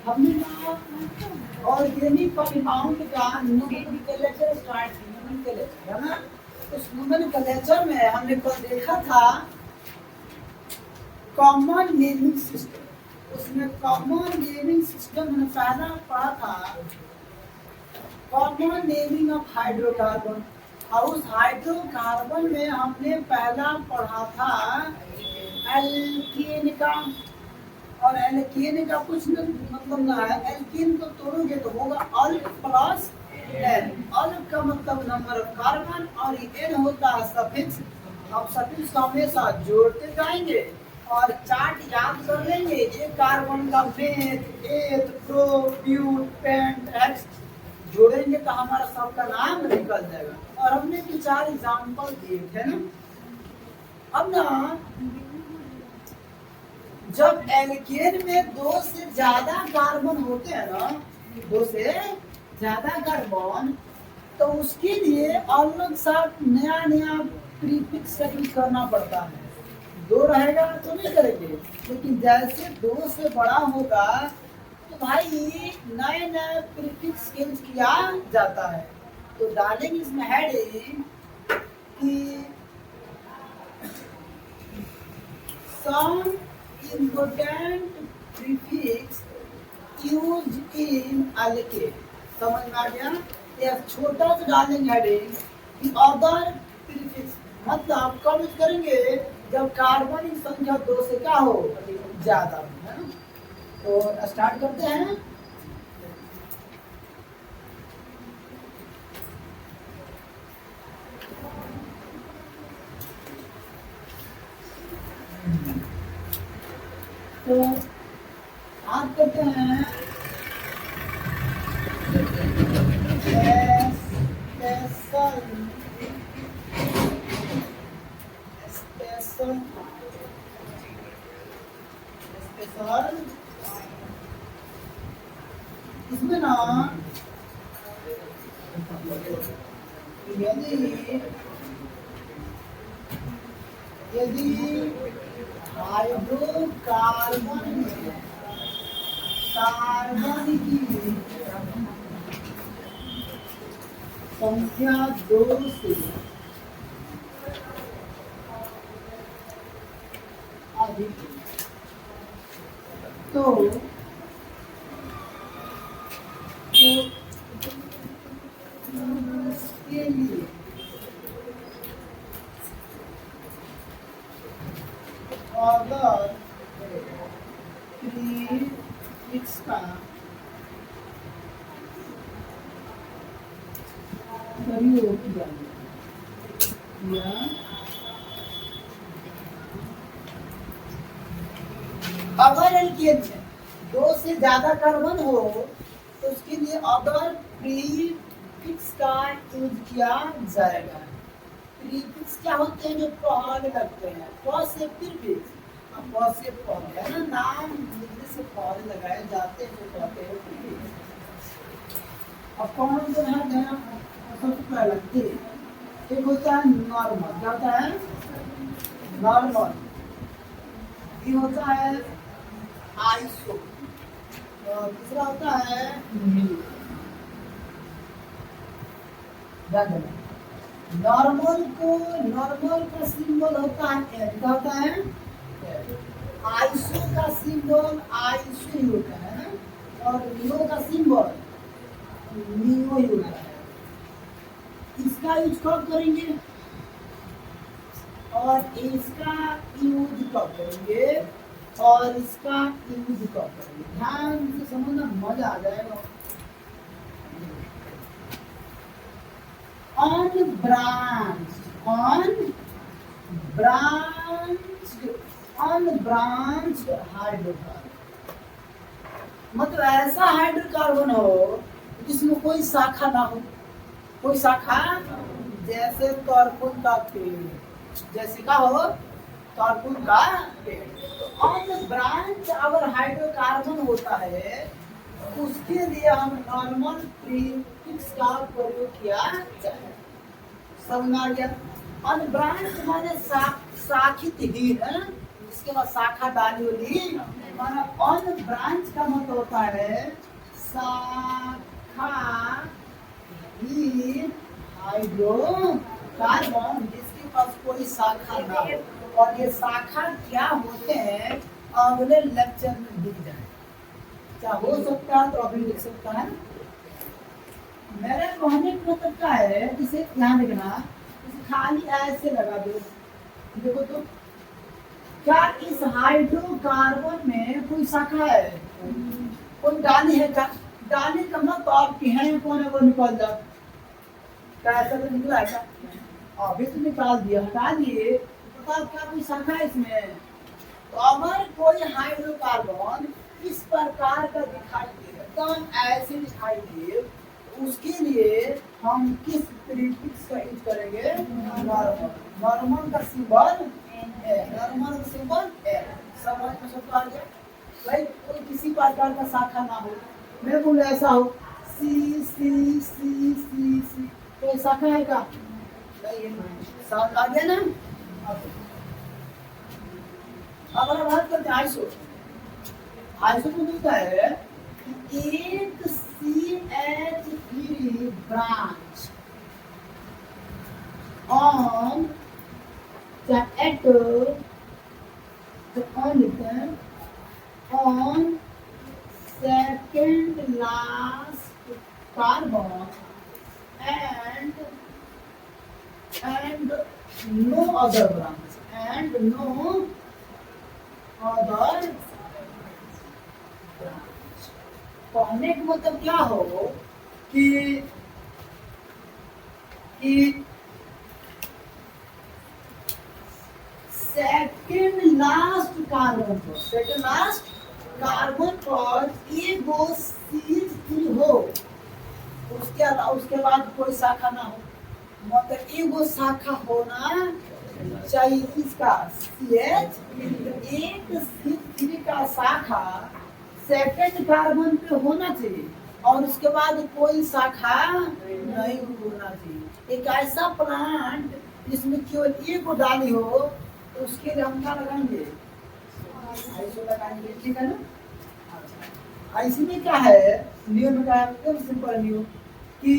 हमने ना organic compound का नोमेनक्लेचर स्टार्ट किया, नोमेनक्लेचर है ना। उस नोमेनक्लेचर में हमने कल देखा था कॉमन नेमिंग सिस्टम। उसमें कॉमन नेमिंग सिस्टम हमने पहला पढ़ा था कॉमन नेमिंग ऑफ हाइड्रोकार्बन, और उस हाइड्रोकार्बन में हमने पहला पढ़ा था एल्केन का। और एल्केन का कुछ मतलब ना है, एल्केन को तोड़ोगे तो होगा अल्क प्लस एन। अल्क का मतलब नंबर ऑफ कार्बन और एन होता है सफिक्स। अब सफिक्स को हमेशा जोड़ते जाएंगे और चार्ट याद कर लेंगे। एक कार्बन का मेथ, एथ, प्रो, ब्यूट, पेंट, एक्स जोड़ेंगे तो हमारा सबका नाम निकल जाएगा। और हमने भी 4 एग्जाम्पल दिए थे ना। अब ना जब एल्केन में 2 से ज्यादा कार्बन होते हैं ना, 2 से ज्यादा कार्बन, तो उसके लिए अलग सा नया नया प्रीफिक्स यूज करना पड़ता है। 2 रहेगा तो नहीं करेंगे, लेकिन जैसे 2 से बड़ा होगा तो भाई नए नए प्रीफिक्स यूज किया जाता है। तो डालेंगे इसमें हेडिंग कि some important prefix used in alkane। समझ में आ गया? या छोटा सा डालेंगे हेडिंग कि अदर प्रीफिक्स, मतलब कब यूज करेंगे जब कार्बन की संख्या 2 से क्या हो ज्यादा हो, है ना। तो स्टार्ट करते हैं। तो आज करते हैं स्पेशल। इसमें ना यदि हाइड्रोकार्बन में कार्बन की संख्या 2 से अधिक तो उसके लिए अगर प्रीफिक्स का प्रयोग किया अगर एल्केन में 2 से ज्यादा कार्बन हो तो उसके लिए अगर प्रीफिक्स का यूज किया जाएगा। प्रीफिक्स क्या होते हैं? जो पहले लगते हैं। प से प्रीफिक्स, प से पहले, है ना, नाम लिखने से पहले लगाए जाते हैं जो कहते हैं प्रीफिक्स। अब कौन से है सबसे पहले एक होता है नॉर्मल। क्या होता है? नॉर्मल। ये होता है आइसो। और दूसरा होता है म्यू। नॉर्मल का सिंबल होता है एन। क्या होता है? आइसो का सिंबल आइसो ही होता है ना। और म्यू का सिंबल म्यू ही होता है। इसका यूज कब करेंगे और इसका यूज कब करेंगे और इसका यूज कब करेंगे, ध्यान से समझना, मजा आ जाएगा। अनब्रांच्ड हाइड्रोकार्बन मतलब ऐसा हाइड्रोकार्बन हो जिसमें कोई शाखा ना हो। कोई शाखा, जैसे तरकुल का पेड़, जैसे का हो तरकुल का पेड़। तो अनब्रांच अगर हाइड्रोकार्बन होता है उसके लिए हम नॉर्मल प्रीफिक्स का प्रयोग किया जाए। समझ आ गया? अनब्रांच माने शाखित हीन है, इसके बाद शाखा डाली वाली माना ऑन ब्रांच का मतलब होता है शाखा हाइड्रोकार्बन जिसके पास कोई शाखा ना हो। और ये शाखा क्या होते हैं अगले लेक्चर में दिख जाए, क्या हो सकता है तो अभी लिख सकता है। मेरे कहने का मतलब क्या है, इसे ध्यान रखना, इसे खाली ऐसे लगा दो। देखो तो क्या इस हाइड्रोकार्बन में कोई शाखा है, कोई डाली है क्या? डाली का मतलब आपकी है कौन है वो निकल जाओ, क्या ऐसा तो निकला है क्या? अभी तो निकाल दिया, हटा दिए, बताओ क्या कोई शाखा है इसमें? तो अगर कोई हाइड्रोकार्बन इस प्रकार का दिखाई दे, एकदम ऐसे दिखाई दे, उसके लिए हम किस प्रीफिक्स का यूज करेंगे? नॉर्मल। नॉर्मल का सिंबल नॉर्मल का सिंबल समझ में सब आ गया भाई। कोई किसी प्रकार का शाखा ना हो, मैं बोले ऐसा हो सी सी सी सी सी, तो शाखा है क्या? नहीं, समझ आ गया ना? अब बात करते हैं आइसो। आइसो को मिलता है एक CH3 branch on the atom on second last carbon and no other branch and no other कहने का मतलब क्या हो कि सेकंड लास्ट कार्बन पर एगो CH3 हो, उसके बाद कोई शाखा ना हो, मतलब एगो शाखा होना चाहिए। इसका CH एक CH3 का शाखा सेकंड कार्बन पे होना चाहिए और उसके बाद कोई शाखा नहीं होना चाहिए। एक ऐसा प्लांट जिसमें केवल एक डाली हो, तो उसके लिए हम क्या लगाएंगे? आइसो लगाएंगे, ठीक है ना? आइसो में क्या है नियम का एकदम सिंपल नियम कि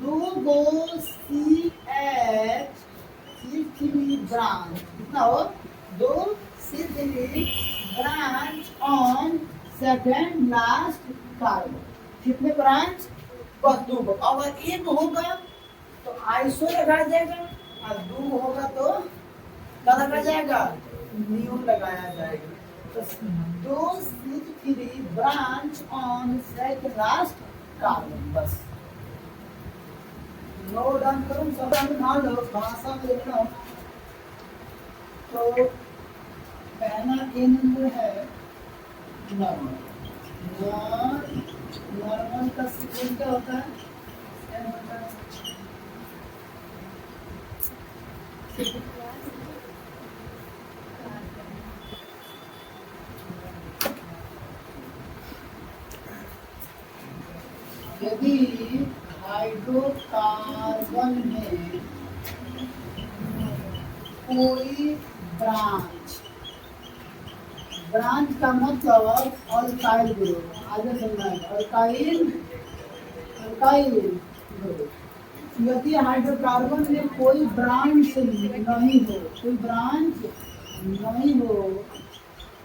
दो गो CH3 ब्रांच कितना हो, दो CH3 branch on second last carbon, कितने ब्रांच? बस दो। अगर एक होगा तो आइसो लगाया जाएगा और दो होगा तो क्या लगाया जाएगा? नियम लगाया जाएगा। तो दो CH3 branch on second last carbon, बस नोट डाउन करो, सब मान लो भाषा में लिखना हो तो पहला ए नंबर है नॉर्मल। नॉर्मल का सीक्वेंस क्या होता है? यदि हाइड्रोकार्बन में कोई ब्रांच का मतलब अल्काइल ग्रुप, आगे समझना है अल्काइल ग्रुप। यदि हाइड्रोकार्बन में कोई ब्रांच नहीं हो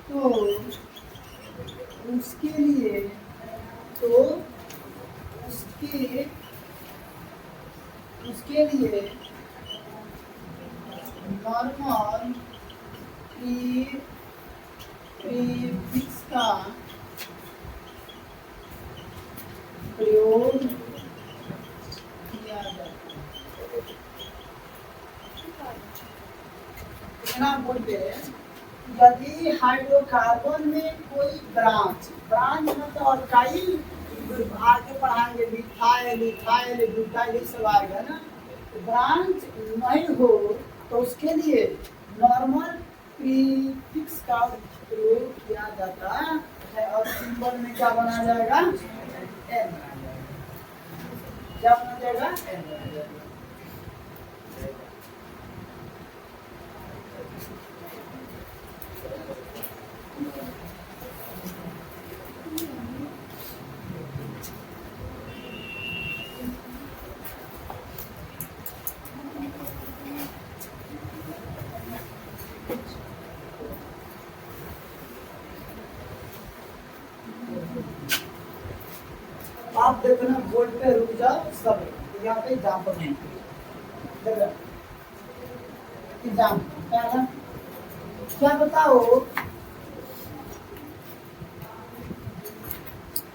तो उसके लिए नॉर्मल प्रीफिक्स का प्रयोग किया जाता है। बोलते हैं यदि हाइड्रोकार्बन में कोई ब्रांच मतलब अल्काइल आगे पढ़ाएंगे, मिथाइल इथाइल ब्यूटाइल सब आएगा ना, ब्रांच नहीं हो तो उसके लिए नॉर्मल प्रीफिक्स का प्रयोग किया जाता है और सिंबल में क्या बना जाएगा? एन बना जाएगा। क्या बना जाएगा? एन बना जाएगा। आप देखना बोर्ड पे रुक जाओ सब यहाँ पे एग्जाम्पल है एग्जाम क्या बताओ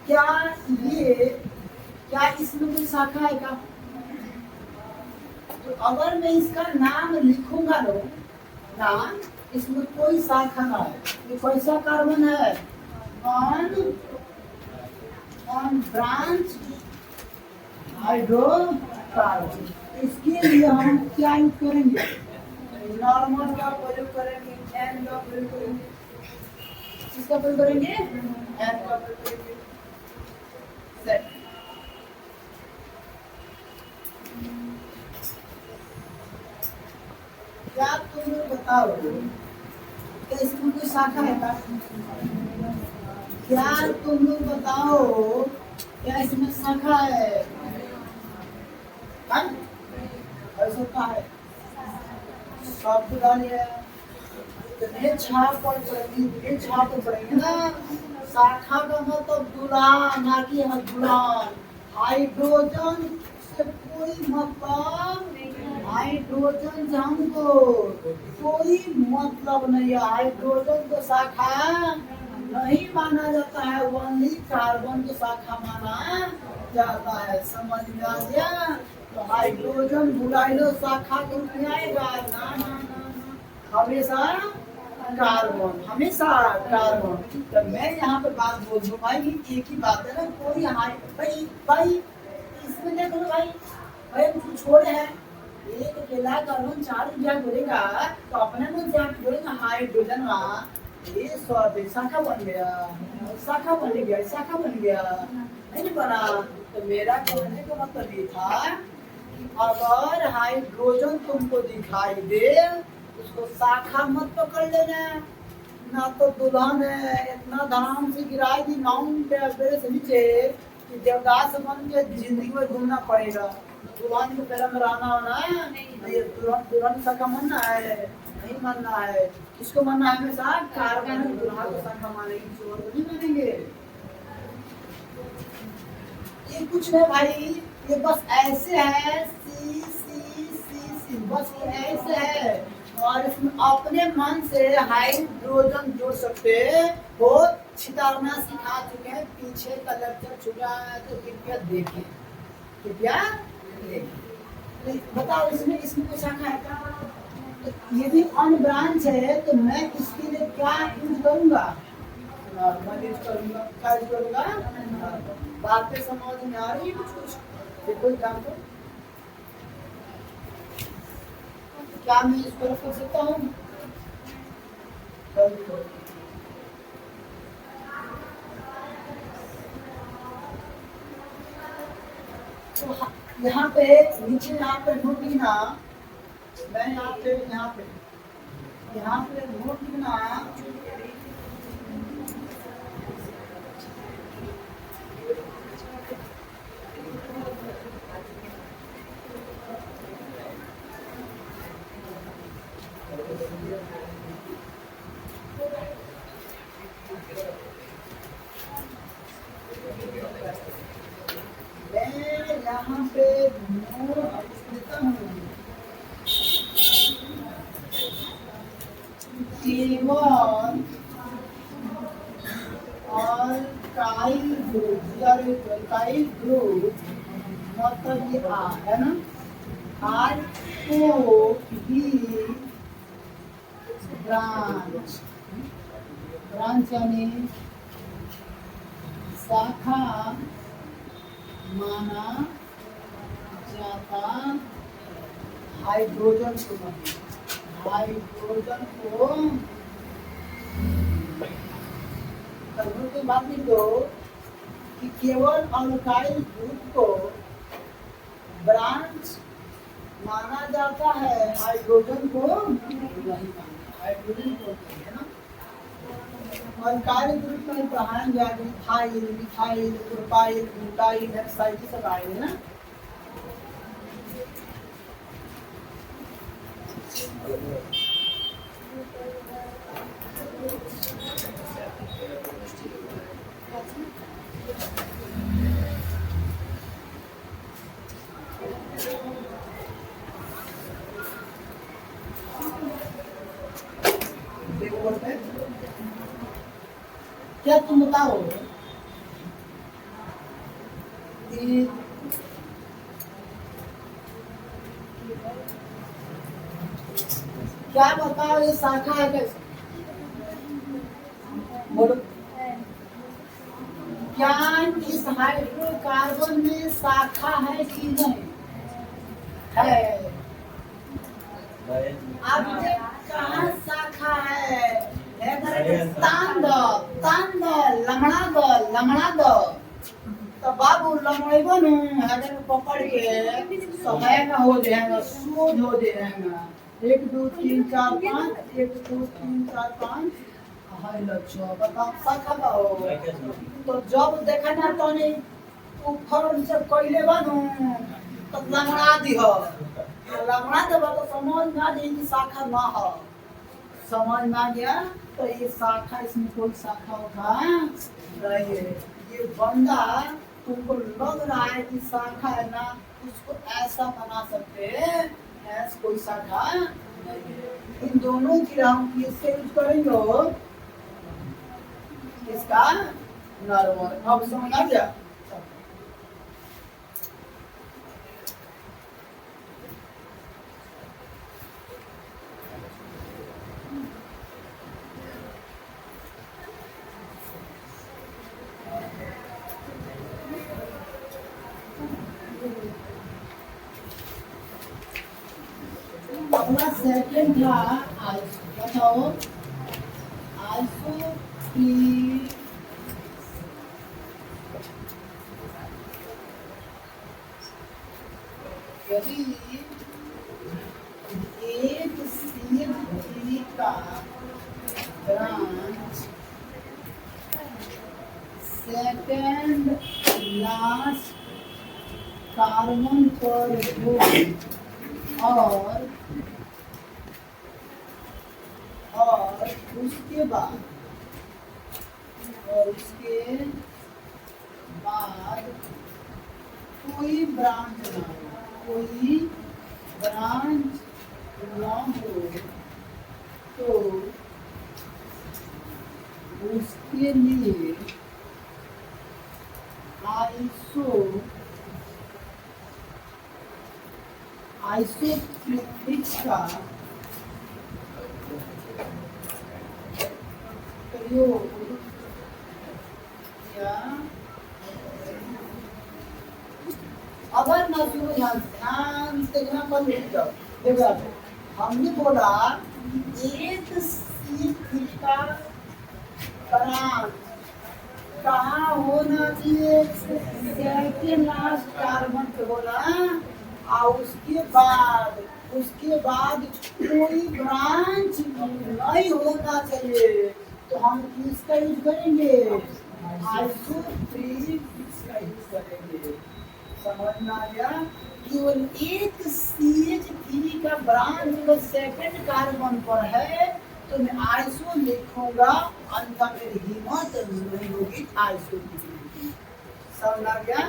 क्या ये क्या इसमें कोई शाखा है क्या? तो अगर मैं इसका नाम लिखूंगा लो नाम इसमें कोई शाखा ना है ये कैसा कार्बन है ऑन ब्रांच हाइड्रोकार्बन। इसके लिए हम क्या यूज करेंगे नॉर्मल का प्रयोग करेंगे एन का प्रयोग करेंगे किसका प्रयोग करेंगे एन का प्रयोग करेंगे सेट। क्या तुम लोग बताओ क्या इसमें कोई शाखा है क्या? क्या तुम लोग बताओ क्या इसमें शाखा है? ऐसा क्या है शब्द डालिए ये छाप पर पड़ेगी ये छाप पर पड़ेगी ना शाखा का मतलब दुलान ना कि दुलान हाइड्रोजन से कोई मतलब हाइड्रोजन से हमको कोई मतलब नहीं है हाइड्रोजन को शाखा नहीं माना जाता है ओनली कार्बन को शाखा माना जाता है। समझ में आ गया? तो हाइड्रोजन बुलाइलो शाखा के रूप में आएगा ना ना ना हमेशा कार्बन। तो मैं यहाँ पे बात बोल दूँ भाई एक ही बात है ना कोई भाई भाई इसमें देख लो भाई हम छोड़े हैं एक अकेला कार्बन 4 ऊर्जा जोड़ेगा तो अपने में क्या जोड़ेगा हाइड्रोजन ये शाखा बन गया शाखा बन गया नहीं बना। तो मेरा कहने का मतलब ये था कि अगर हाइड्रोजन तुमको दिखाई दे उसको शाखा मत पकड़ लेना ना तो दुल्हन है इतना धड़ाम से गिराएगी माउंट एवरेस्ट नीचे कि देवदास बन के जिंदगी में घूमना पड़ेगा। दुल्हन को पहले में रहना होना है दुल्हन शाखा मानना है नहीं मानना है किसको मानना है हमेशा कार्बन दुल्हन को शाखा मानेगी छोड़ नहीं मानेंगे। ये कुछ नहीं भाई ये बस ऐसे है सी बस ये ऐसे है और इसमें अपने मन से हाइड्रोजन जोड़ सकते हो छितारना सिखा चुके हैं पीछे का लेक्चर छुटा है तो कृपया देखें बताओ इसमें कोई शाखा है क्या? ये भी ऑन ब्रांच है तो मैं इसके लिए क्या यूज करूंगा नॉर्मल यूज करूंगा क्या यूज करूंगा बातें समझ में आ रही है कुछ कोई काम को क्या मैं इसको रख सकता हूँ? तो यहाँ पे नीचे यहाँ पे नोट लिखना मैं यहाँ पे नोट लिखना यहाँ पे लिखता हूँ T1 अल्काइल ग्रुप मतलब ये है ना R भी ब्रांच यानी शाखा माना जाता हाइड्रोजन को करने के बाद लिख दो कि केवल अल्काइल ग्रुप को ब्रांच माना जाता है हाइड्रोजन को नहीं माना हाइड्रोजन को है ना। अल्काइल ग्रुप में पढ़ाएंगे आगे ethyl methyl propyl butyl hexyl सब आएंगे ना। क्या तुम बताओ कि क्या बताओ ये शाखा है कैसे? बोलो क्या इस हाइड्रोकार्बन में शाखा है कि नहीं है? अब कहाँ शाखा है? तान दो लमड़ा दो तो बाबू लमड़ेबो नु हजर पकड़ के समय में हो जाएगा, सोच हो जाएगा। 1 2 3 4 5 1 2 3 4 5 हाय लच्छो बताओ शाखा बा हो। तो जब देखा ना तो नहीं फॉर्म से कोइले बनू तो लंगड़ा दी हो, लंगड़ा देबो तो समझ ना दी कि शाखा ना हो। समझ ना गया तो ये शाखा, इसमें कोई शाखा होगा नहीं है। ये बंदा तुमको लग रहा है कि शाखा है ना, उसको ऐसा बना सकते हैं, ऐसा कोई शाखा नहीं है। इन दोनों की हम किससे यूज करेंगे? इसका नॉर्मल। अब समझ आ गया? अपना सेकंड था बताओ आइसो की यदि एक CH3 का ब्रांच सेकंड लास्ट कार्बन पर हो और उसके बाद कोई ब्रांच ना हो तो उसके लिए आइसोप्रीफिक्स का प्रयोग किया। अगर ना सुनो ध्यान से देखना बंद हो जाओ। देखो हमने बोला एक CH3 का ब्रांच कहाँ होना चाहिए? सेकंड लास्ट कार्बन पे बोला। और उसके बाद कोई ब्रांच नहीं होना चाहिए तो हम किसका यूज करेंगे? आइसोप्रीफिक्स का यूज करेंगे। समझ में आ गया? केवल एक CH3 का ब्रांच का सेकंड कार्बन पर है तो मैं आइसो लिखूंगा, अंत में हिम्मत नहीं होगी आइसो की। समझ आ गया?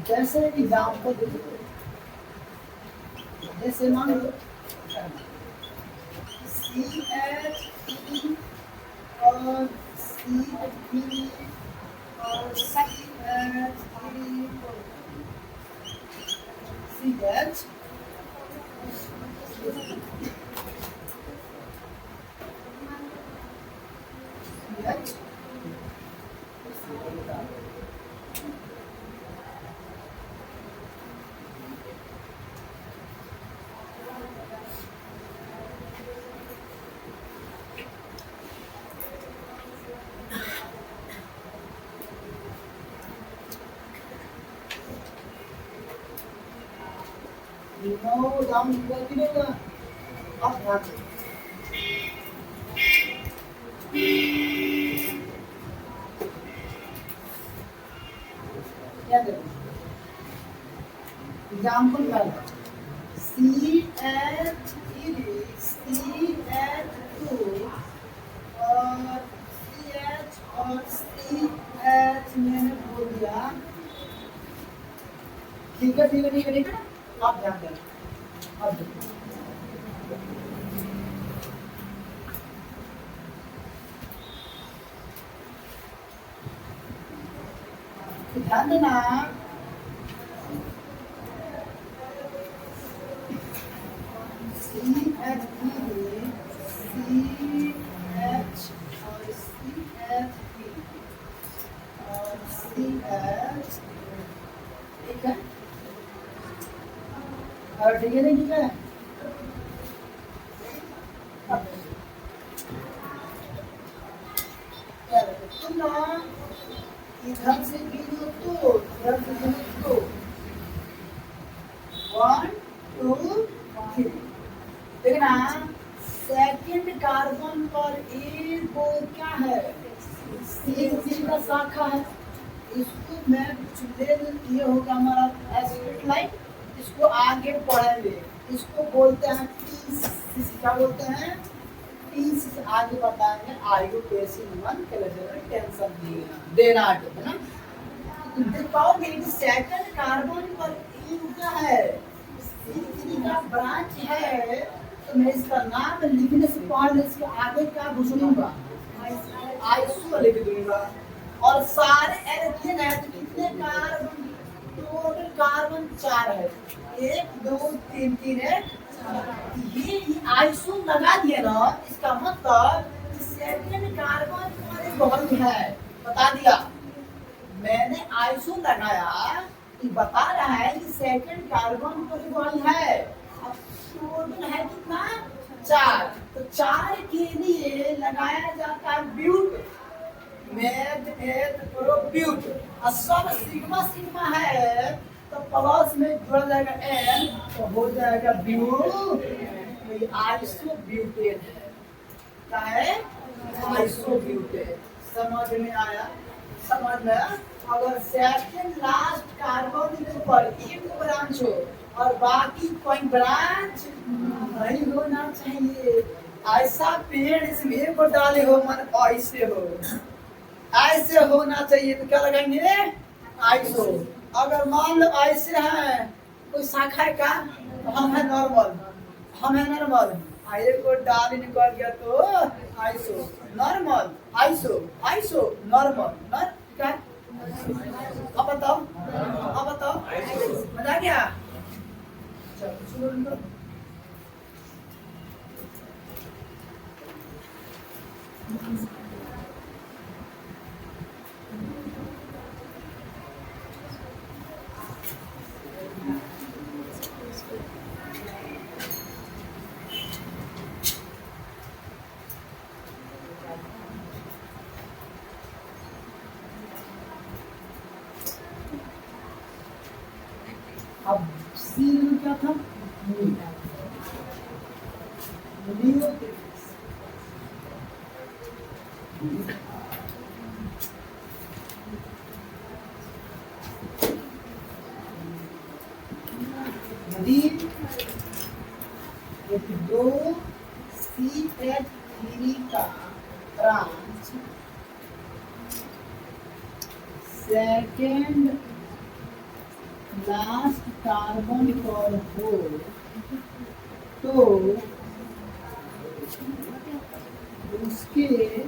जैसे एग्जाम्पल देखो, जैसे मान लो CH3 और CH3 और CH No, down here. Up that. क्या करें? एग्जाम्पल का CH2 और CH और एच मैंने बोल दिया। ठीक है ठीक है ठीक है ठीक है, आप ध्यान देना। अब देखो ध्यान देना, C H E, C H और सी एच ई और सी एच, ठीक है और ठीक है नहीं ठीक है। तुम ना इधर से गिनो तो इधर से गिनो तो 1 2 3, देखना सेकंड कार्बन पर एक वो क्या है, सी का शाखा है। इसको मैं कुछ ले ये होगा हमारा एसिड लाइन, इसको आगे पढ़ेंगे। इसको बोलते हैं पी, क्या बोलते हैं, पी से आगे बताएंगे। आयुर्वेदिक मन टेंशन देना है ना। देख पाओगे कि सेकंड कार्बन पर ई क्या है, सी का ब्रांच है। तो मैं इसका नाम लिखने से पहले इसके आगे क्या घुसूंगा, आइसो लिख दूंगा। और सारे एल्केन है तो कितने कार्बन, टोटल कार्बन 4 है, 1 2 3 3 है। ये आइसो लगा दिए ना, इसका मतलब सेकंड कार्बन पर बॉन्ड है, बता दिया मैंने। आइसो लगाया तो बता रहा है कि सेकंड कार्बन पर बॉन्ड है। अब टोटल है कितना, 4, तो 4 के लिए लगाया जाता है ब्यूट, मेथ एथ प्रो ब्यूट। और सब सिग्मा सिग्मा है तो प्लस में जुड़ जाएगा एन, तो हो जाएगा ब्यूट। तो ये आइसो ब्यूटेन है, क्या है, आइसो ब्यूटेन। समझ में आया, समझ में। अगर सेकंड लास्ट कार्बन के ऊपर एक ब्रांच हो और बाकी कोई ब्रांच नहीं होना चाहिए, ऐसा पेड़ इसमें एक डाले हो मन ऐसे हो, ऐसे होना चाहिए। तो क्या लगाएंगे, आइसो। अगर मान लो ऐसे है कोई शाखा है का, तो हम है नॉर्मल, हम है नॉर्मल, आइए को डाल निकल गया तो iso normal, iso iso normal nor, क्या अब बताओ, अब बताओ मजा आ गया। चलो शुरू करो। अब सी में क्या था, यदि एक 2 CH3 का ब्रांच सेकेंड लास्ट कार्बन पर हो तो उसके लिए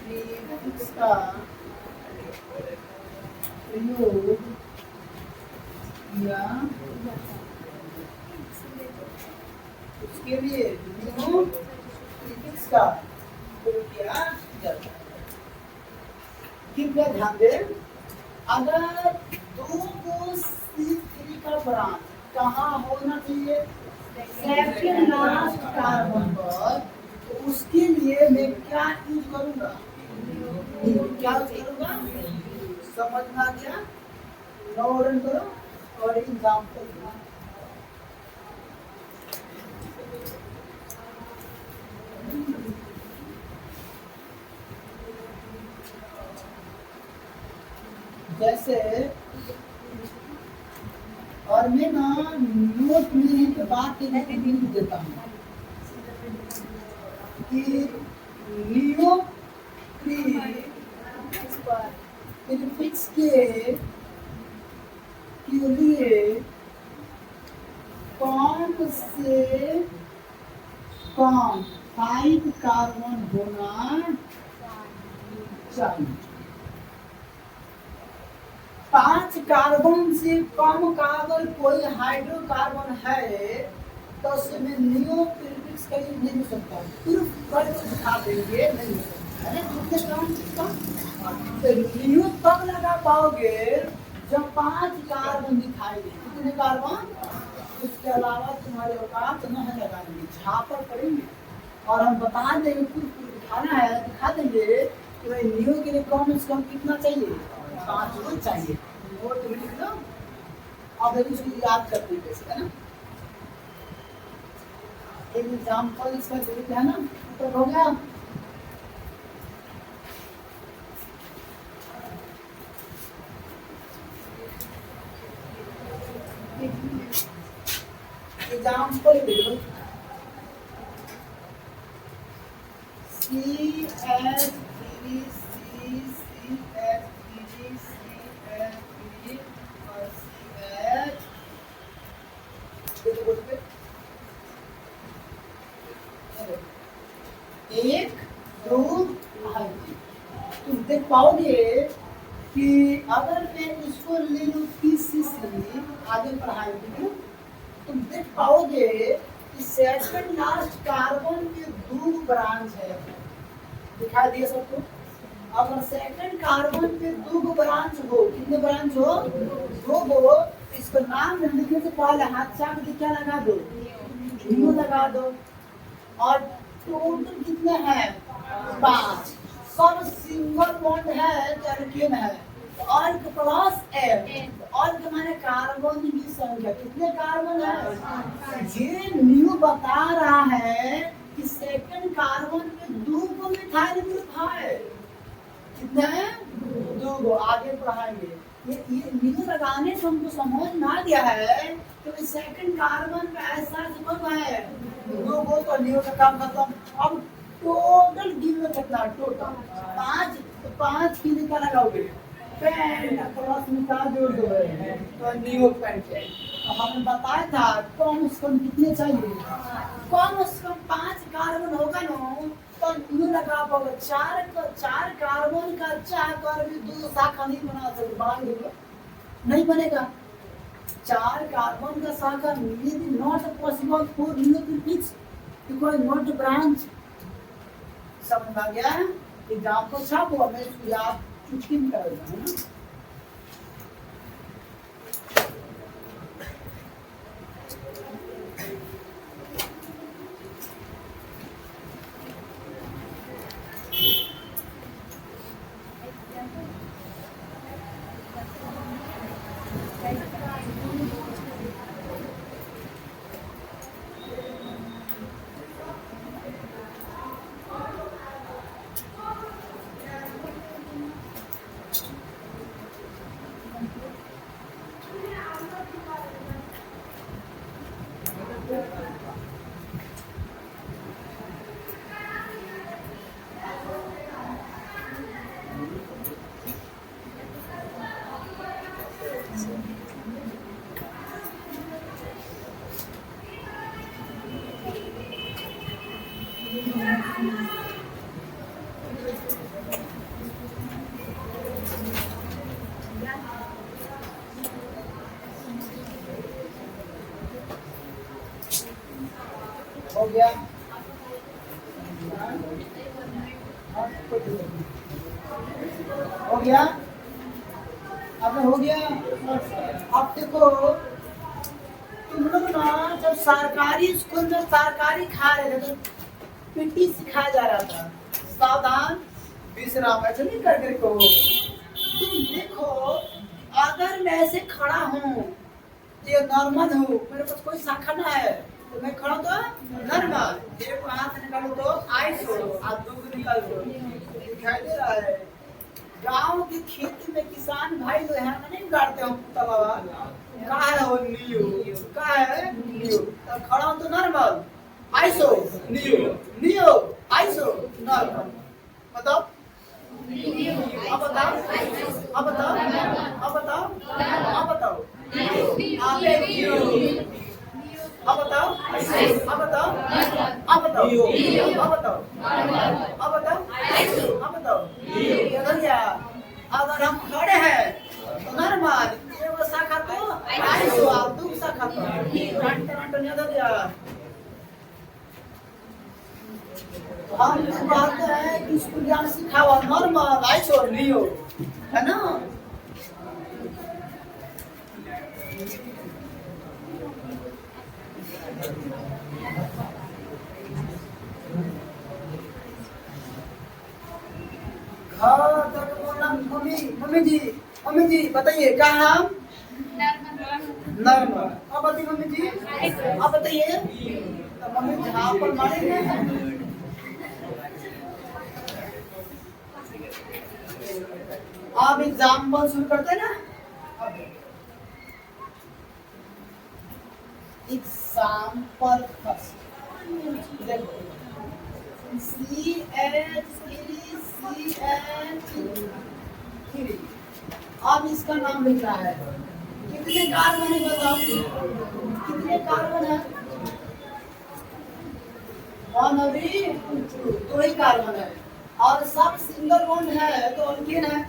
प्रीफिक्स का प्रयोग किया, उसके लिए प्रीफिक्स का प्रयोग किया जाता है। ठीक है, ध्यान दें, अगर 2 C3 का ब्रांच कहाँ होना चाहिए, सेकंड लास्ट कार्बन पर, तो उसके लिए मैं क्या यूज करूंगा, क्या यूज करूंगा, समझ में आ गया। नोट करो और एग्जाम्पल दो। जैसे और मैं ना नोट में तो बात नहीं लिख देता हूँ कि नियो प्रीफिक्स के लिए कौन से कौन 5 कार्बन होना चाहिए। 5 कार्बन से कम का अगर कोई हाइड्रोकार्बन है तो उसमें नियो प्रीफिक्स का यूज नहीं हो सकता, प्रूफ करके दिखा देंगे नहीं हो सकता है। कितने कम तो नियो तब लगा पाओगे जब 5 कार्बन दिखाई दे। कितने कार्बन? उसके अलावा तुम्हारे औकात न है लगाएंगे, झापर करेंगे और हम बता देंगे प्रूफ दिखाना है, दिखा देंगे कि भाई नियो के लिए कम से कम कितना चाहिए, 5 चाहिए। नोट में लिख लो, अब इसको याद करते हैं कैसे, है ना। एक एग्जाम्पल इसका देते हैं ना, तो हो गया। एग्जाम्पल दे दो, CH3 और CH एक दो तुम देख पाओगे कि अगर मैं इसको ले लूं PCC आगे पढ़ाएंगे, तुम देख पाओगे कि सेकंड लास्ट कार्बन के 2 ब्रांच है, दिखाई दिया सबको। अगर सेकंड कार्बन पे 2 ब्रांच हो, कितने ब्रांच हो, 2 इसको नाम लिखने से पहले हाथ चाक के क्या लगा दो, नियो लगा दो। और टोटल कितने हैं, 5। सब सिंगल बॉन्ड है तो एल्केन है, और प्लस F, और तुम्हारे कार्बन की संख्या कितने कार्बन है। ये न्यू बता रहा है कि सेकंड कार्बन पे 2 मिथाइल ग्रुप है। कितने हैं, 2। आगे पढ़ाएंगे। ये न्यू लगाने से हमको समझ ना दिया है तो सेकंड कार्बन पे ऐसा कब है, 2 तो न्यू का काम खत्म। अब टोटल गिनो कितना, टोटल 5 की क्या लगाओगे, पेंट प्लस मिटा जोड़ दो तो न्यू पेंट। तो हमने बताया था कम से कम कितने चाहिए, कम से कम 5 कार्बन होगा ना तो न्यू लगा पाओगे। 4 कार्बन का चाह कर भी 2 शाखा नहीं बना सकते, बढ़ाएंगे नहीं बनेगा। 4 कार्बन का शाखा not possible for new prefix because not branch. समझ आ गया। एग्जाम्पल छापो, मैं इसको याद चुटकी में कर देता हूँ ना। हो गया, हो गया, अब हो गया। अब देखो तुम लोग ना जब सरकारी स्कूल में सरकारी खा रहे थे तो पीटी सिखाया जा रहा था, सावधान विश्राम, ऐसे नहीं करके कहो। तुम देखो अगर मैं ऐसे खड़ा हूँ, ये नॉर्मल हूँ, मेरे पास कोई शाखा ना है तो मैं खड़ा तो नॉर्मल, एक हाथ निकालो तो आइसो, हाथ दो निकाल दो, दिखाई दे रहा है। गांव की खेती में किसान भाई जो है नहीं गाड़ते हम तलावा, का है वो नियो का है नियो तो खड़ा हो तो normal iso neo neo iso normal बताओ अब बताओ अब बताओ अब बताओ अब बताओ आगे नियो अब बताओ अब बताओ अब बताओ अब बताओ अब बताओ अब बताओ भैया अगर हम खड़े हैं तो नॉर्मल एगो शाखा तो आइसो और दो शाखा तो टन याद दिया हम बात है कि स्कूल ज्ञान सिखावा नॉर्मल आइसो और लियो है ना हाँ तक बोलना मम्मी जी बताइए क्या हम नॉर्मल अब बताइए मम्मी जी अब बताइए तो मम्मी जहाँ पर मारेंगे आप एग्जाम्पल शुरू करते हैं ना एग्जाम्पल फर्स्ट देखो CH3 अब इसका नाम लिख रहा है कितने कार्बन है बताओ कितने कार्बन है 1 और 2 ही कार्बन है और सब सिंगल बॉन्ड है तो अल्कीन है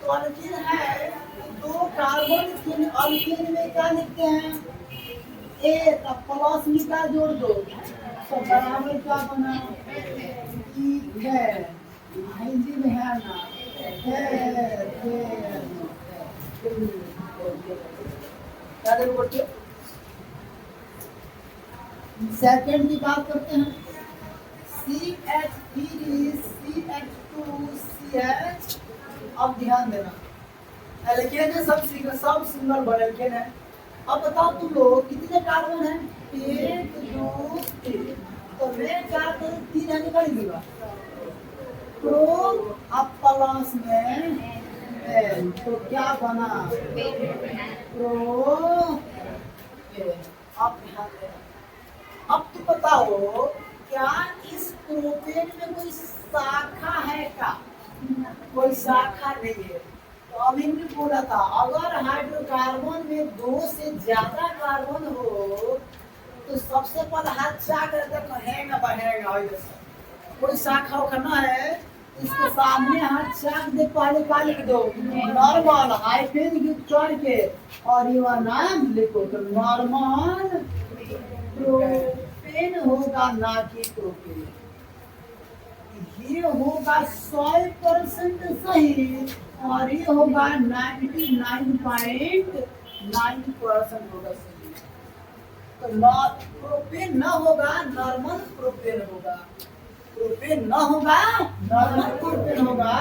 तो अल्कीन है तो 2 कार्बन अल्कीन में क्या लिखते हैं ए तब प्लस निकाल जोड़ दो तो बराबर क्या बना है हाइजी में है ना सेकंड की बात करते हैं CH3 CH2 CH अब ध्यान देना एल्केन है सब सिंगल बन एल्केन है अब बताओ तुम लोग कितने कार्बन है 1 2 3 तो मैं क्या करूं 3 है निकाल दूंगा तो अब प्लस में तो क्या बना प्रो अब ध्यान देना अब तो बताओ क्या इस प्रोपेन में कोई शाखा है क्या कोई शाखा नहीं है तो अभी भी बोला था अगर हाइड्रोकार्बन में 2 से ज्यादा कार्बन हो तो सबसे पहले हाथ चाक कहेगा बढ़ेगा कोई शाखा उखना है इसके सामने हाथ चाक दे पहले का लिख दो नॉर्मल हाइफेन चढ़ के और ये नाम लिखो तो नॉर्मल प्रोपेन होगा ना कि प्रोपेन ये होगा 100% सही और ये होगा 99.9% होगा सही तो प्रोपेन न होगा नॉर्मल प्रोपेन होगा प्रोपेन न होगा नॉर्मल प्रोपेन होगा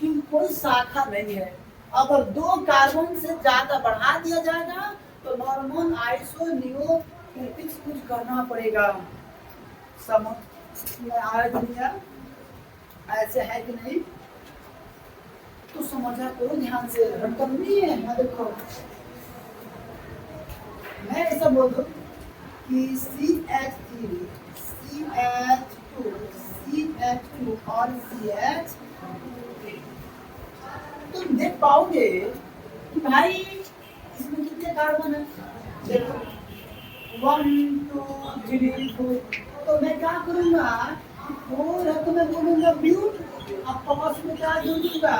क्योंकि कोई शाखा नहीं है अगर 2 कार्बन से ज्यादा बढ़ा दिया जाएगा तो नॉर्मल आइसो नियो कुछ करना पड़ेगा समझ में आया दुनिया ऐसे है कि नहीं तो समझा करो ध्यान से भटकम नहीं है ना देखो मैं ऐसा बोल दूं कि CH3 CH2 CH2 और CH तुम देख पाओगे कि भाई इसमें कितने कार्बन है देखो 1 2 3 4 तो मैं क्या करूंगा और है तो मैं बोलूंगा ब्यूट अब प्लस में क्या जोड़ूंगा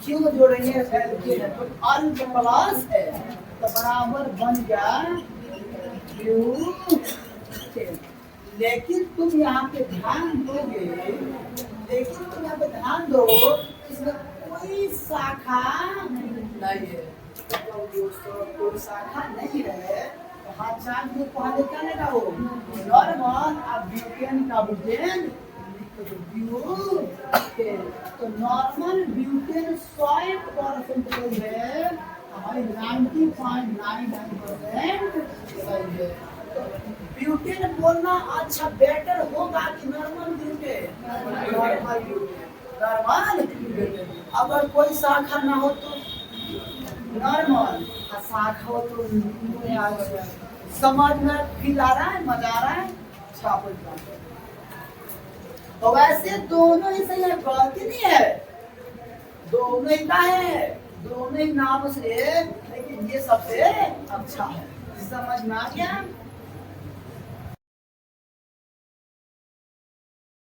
क्यों जोड़ेंगे तो अल प्लस है तो बराबर बन गया ब्यूट लेकिन तुम यहाँ पे ध्यान दोगे लेकिन तुम यहाँ पे ध्यान दो इसमें कोई शाखा नहीं है कोई शाखा नहीं है हाथ चाक में पहले क्या लेगा वो नॉर्मल अब ब्यूटेन का ब्यूटेन तो नॉर्मल ब्यूटेन 100% है हमारी 90.99% सही है ब्यूटेन बोलना अच्छा बेटर होगा कि नॉर्मल ब्यूटेन नॉर्मल ब्यूटेन अगर कोई शाखा ना हो तो नॉर्मल शाखा हो तो तुम्हें आज समझ में फील आ रहा है, मजा आ रहा है, अच्छा कोई बात नहीं। तो वैसे दोनों ही सही है, गलती नहीं है, दोनों ही का है, दोनों ही नाम से, लेकिन ये सबसे अच्छा है। समझ में आ गया?